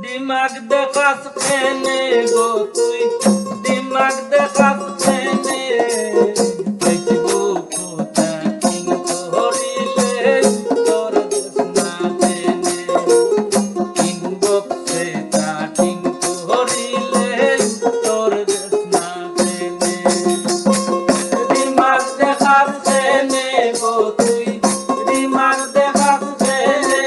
दिमाग देखास पेने गो तुई दिमाग देखास पेने फेसबुक चैटिंग करिले तोर देसना पेने इनबॉक्स चैटिंग करिले तोर देसना पेने दिमाग देखास पेने गो तुई दिमाग देखास पेने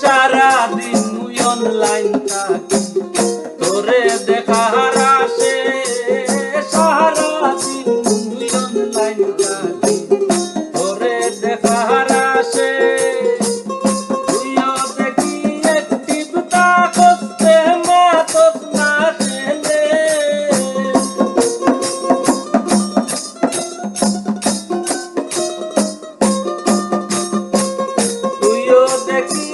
সারাদিন মুই অনলাইন থাকি তোরে দেখার আসে সারাদিন মুই অনলাইন থাকি তোরে দেখার আসে তুইও দেখি অ্যাক্টিভ থাকতে মাতস না ছেলে তুইও দেখি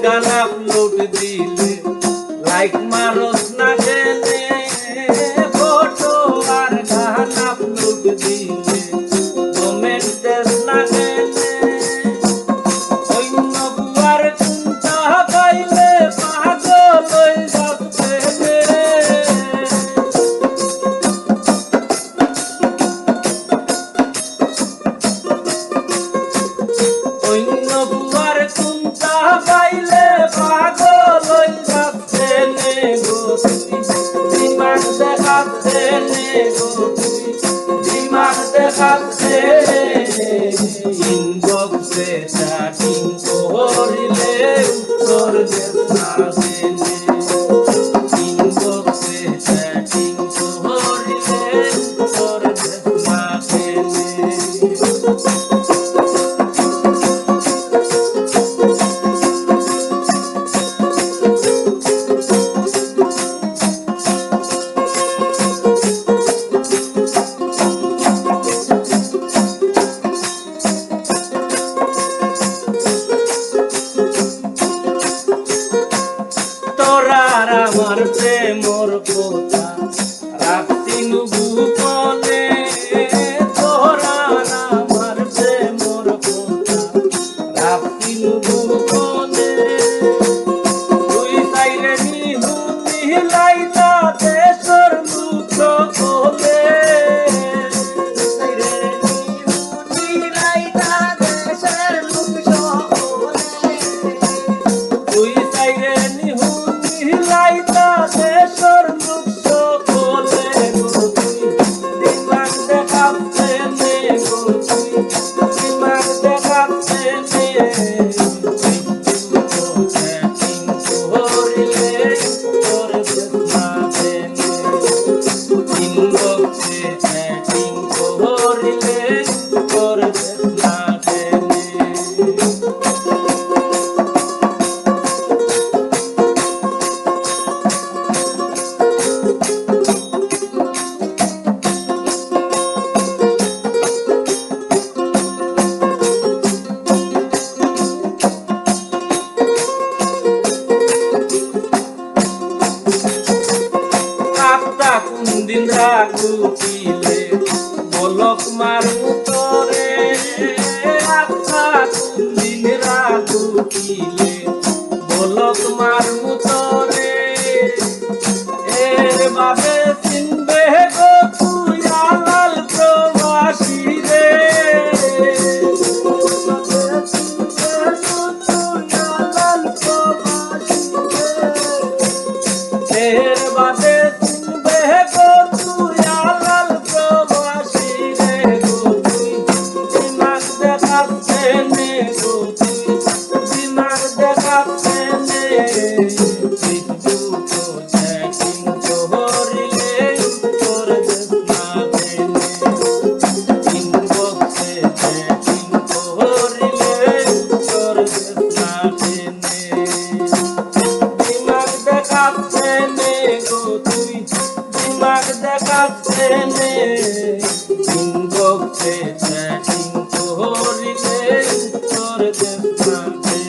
গান আপলোড দিলে লাইক মারস না গেলে ফটো আর গান আপলোড দিলে কমেন্ট দেস না গেলে অন্য বুয়ার চিন্তা পাইলে পাগল হই যাচ্ছে অন্য বুয়ার চিন্তা পাইলে পাগল হই যাচ্ছে নে গো দিমাগ দেখাচ্ছে নে গো দিমাগ দেখাচ্ছে ইনবক্সে চ্যাটিং করিলে উত্তর দেস না সেনে ইনবক্সে চ্যাটিং করিলে উত্তর দেস না সেনে তোরার আমার প্রেমর কথা রাখতিন গোপনে তোরার আমার প্রেমর কথা রাখতিন গোপনে তুই চাইলে নিহুতি লাইতা দেশর মুখ খোলে তুই চাইলে লাইতা দেশর মুখ খোলে গো তুই দিমাগ দেখাচ্ছে নে গো তুই দিমাগ দেখাচ্ছে নে চ্যাটিং করিলে তোর দেস না পেনে ইনবক্সে চ্যাটিং করিলে তোর দেস না পেনে বলক মারু তোরে আচ্ছা কোনদিন রাখু কিলে বলক মারু তোরে এর বাবে চিনবে গো তুই আলাল প্রবাসী রে এর বাবে চিনবে গো তুই আলাল প্রবাসী রে গো তুই দিমাগ দেখাচ্ছে নে গো তুই দিমাগ দেখাচ্ছে নে দিমাগ দেখাচ্ছে নে ইনবক্সে চ্যাটিং করিলে তোর দেখাচ্ছে